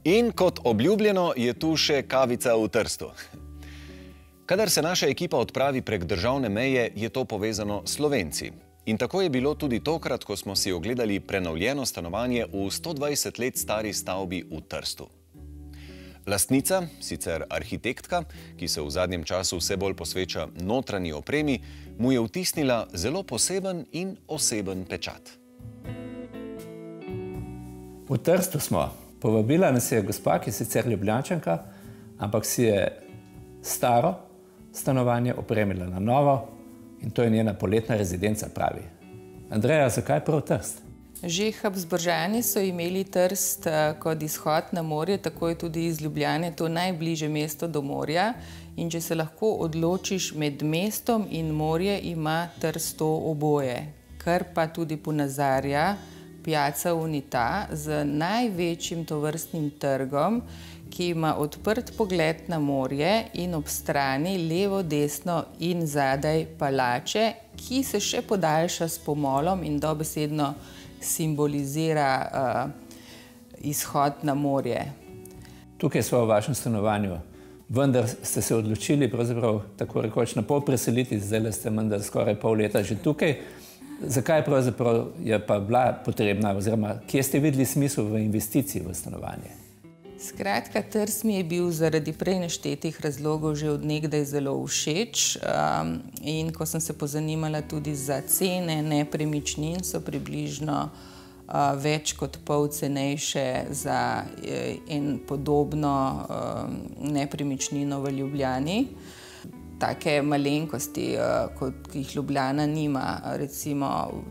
In kot obljubljeno je tu še kavica v Trstu. Kadar se naša ekipa odpravi prek državne meje, je to povezano s Slovenci. In tako je bilo tudi tokrat, ko smo si ogledali prenovljeno stanovanje v 120 let stari stavbi v Trstu. Lastnica, sicer arhitektka, ki se v zadnjem času vse bolj posveča notranji opremi, mu je vtisnila zelo poseben in oseben pečat. V Trstu smo. Povabila nas je gospa, ki je sicer Ljubljančanka, ampak si je staro stanovanje opremila na novo in to je njena poletna rezidenca, pravi. Andreja, zakaj prav Trst? Že Habsburžani so imeli Trst kot izhod na morje, tako je tudi iz Ljubljane to najbližje mesto do morja. In če se lahko odločiš med mestom in morje, ima Trst to oboje, kar pa tudi ponazarja Piazza Unità z največjim tovrstnim trgom, ki ima odprt pogled na morje in ob strani levo, desno in zadaj palače, ki se še podaljša s pomolom in dobesedno simbolizira izhod na morje. Tukaj smo v vašem stanovanju, vendar ste se odločili pravzaprav tako rekoč na pol preseliti, zdaj ste menda skoraj pol leta že tukaj. Zakaj pravzaprav je pa bila potrebna, oziroma kje ste videli smisel v investiciji v stanovanje? Skratka, Trst mi je bil zaradi prej naštetih razlogov že od nekdaj zelo všeč in ko sem se pozanimala tudi za cene nepremičnin, so približno več kot pol cenejše za en podobno nepremičnino v Ljubljani. Take malenkosti, kot jih Ljubljana nima, recimo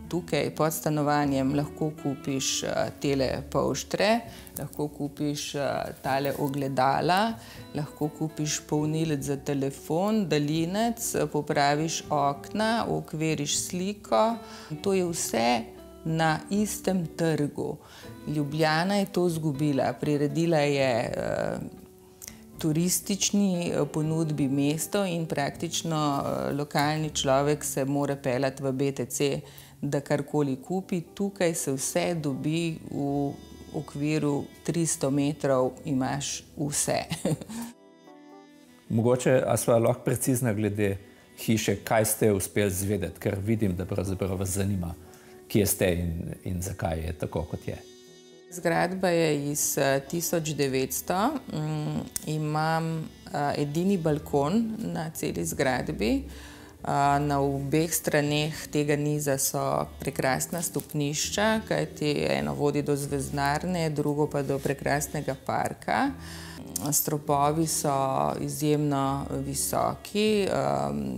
tukaj pod stanovanjem lahko kupiš tele polštre, lahko kupiš tale ogledala, lahko kupiš polnilec za telefon, daljinec, popraviš okna, okviriš sliko. To je vse na istem trgu. Ljubljana je to izgubila, priredila je turistični ponudbi mesto in praktično lokalni človek se mora peljati v BTC, da karkoli kupi. Tukaj se vse dobi v okviru 300 metrov, imaš vse. Mogoče, a sva lahko precizna glede hiše, kaj ste uspeli zvedeti, ker vidim, da pravzaprav vas zanima, kje ste in zakaj je tako, kot je. Zgradba je iz 1900, imam edini balkon na celi zgradbi. Na obeh straneh tega niza so prekrasna stopnišča, kajti eno vodi do zvezdnarne, drugo pa do prekrasnega parka. Stropovi so izjemno visoki,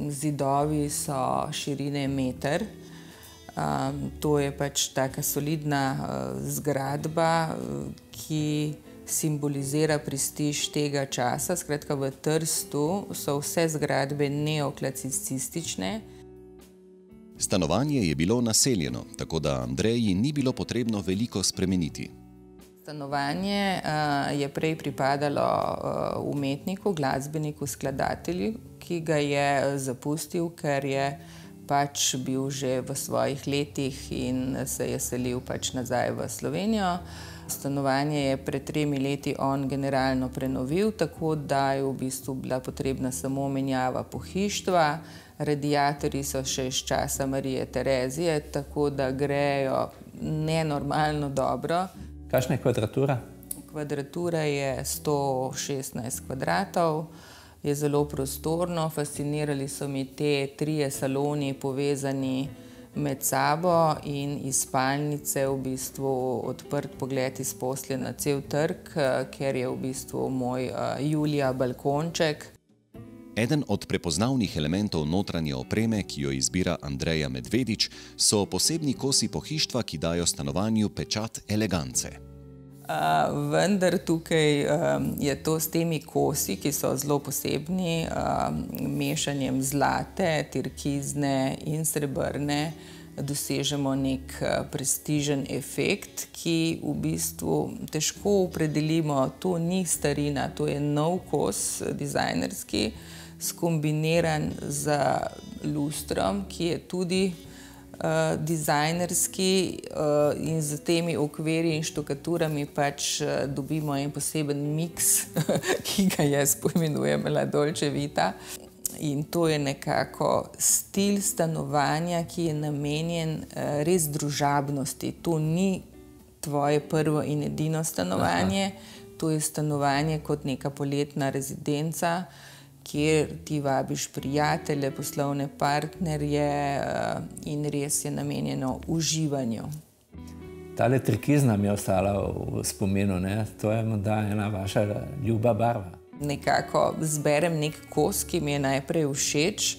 zidovi so širine meter. To je pač taka solidna zgradba, ki simbolizira prestiž tega časa. Skratka, v Trstu so vse zgradbe neoklasicistične. Stanovanje je bilo naseljeno, tako da Andreji ni bilo potrebno veliko spremeniti. Stanovanje je prej pripadalo umetniku, glasbeniku, skladatelju, ki ga je zapustil, ker je pač bil že v svojih letih in se je selil pač nazaj v Slovenijo. Stanovanje je pred 3 leti on generalno prenovil, tako da je v bistvu bila potrebna samo menjava pohištva. Radiatorji so še iz časa Marije Terezije, tako da grejo nenormalno dobro. Kakšna je kvadratura? Kvadratura je 116 kvadratov. Je zelo prostorno, fascinirali so mi te 3 saloni povezani med sabo in iz spalnice v bistvu odprt pogled iz postelje na cel trg, ker je v bistvu moj Julija balkonček. Eden od prepoznavnih elementov notranje opreme, ki jo izbira Andreja Medvedič, so posebni kosi pohištva, ki dajo stanovanju pečat elegance. Vendar tukaj je to s temi kosi, ki so zelo posebni, mešanjem zlate, turkizne in srebrne, dosežemo nek prestižen efekt, ki v bistvu težko opredelimo. To ni starina, to je nov kos, dizajnerski, skombiniran z lustrom, ki je tudi dizajnerski in z temi okvirji in štukaturami pač dobimo en poseben miks, ki ga jaz poimenujem La Dolce Vita. In to je nekako stil stanovanja, ki je namenjen res družabnosti. To ni tvoje prvo in edino stanovanje, to je stanovanje kot neka poletna rezidenca, kjer ti vabiš prijatelje, poslovne partnerje in res je namenjeno uživanju. Tale trikizna mi je ostala v spominu, ne? To je morda ena vaša ljuba barva. Nekako zberem nek kos, ki mi je najprej všeč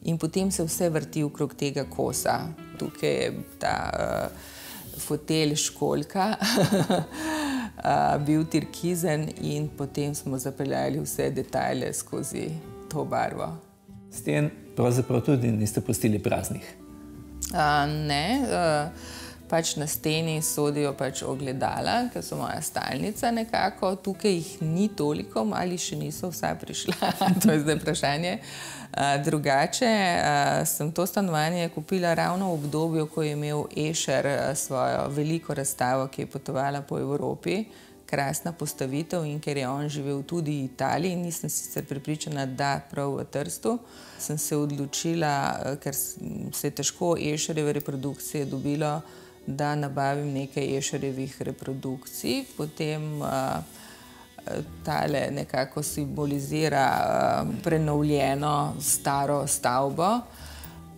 in potem se vse vrti okrog tega kosa. Tukaj je ta fotelj školjka, bil turkizen in potem smo zapeljali vse detajle skozi to barvo. Sten pravzaprav tudi niste pustili praznih? Ne, pač na steni sodijo pač ogledala, ker so moja stalnica nekako. Tukaj jih ni toliko, ali še niso vsa prišla, to je zdaj vprašanje. Drugače sem to stanovanje kupila ravno v obdobju, ko je imel Escher svojo veliko razstavo, ki je potovala po Evropi. Krasna postavitev in ker je on živel tudi v Italiji, nisem sicer prepričana, da prav v Trstu, sem se odločila, ker se je težko Escherjeve reprodukcije dobilo, da nabavim nekaj Escherjevih reprodukcij. Potem tale nekako simbolizira prenovljeno staro stavbo.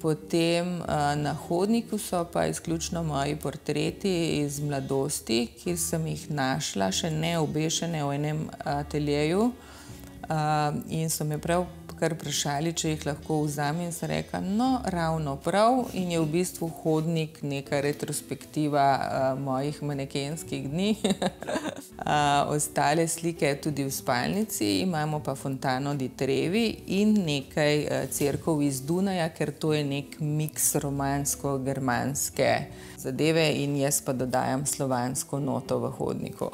Potem na hodniku so pa izključno moji portreti iz mladosti, ki sem jih našla, še ne obešene v enem ateljeju. In so me prav kar vprašali, če jih lahko vzamem, in sem rekla, no, ravno prav, in je v bistvu hodnik neka retrospektiva mojih manekenskih dni. Ostale slike tudi v spalnici, imamo pa Fontano di Trevi in nekaj cerkev iz Dunaja, ker to je nek miks romansko-germanske zadeve in jaz pa dodajam slovansko noto v hodniku.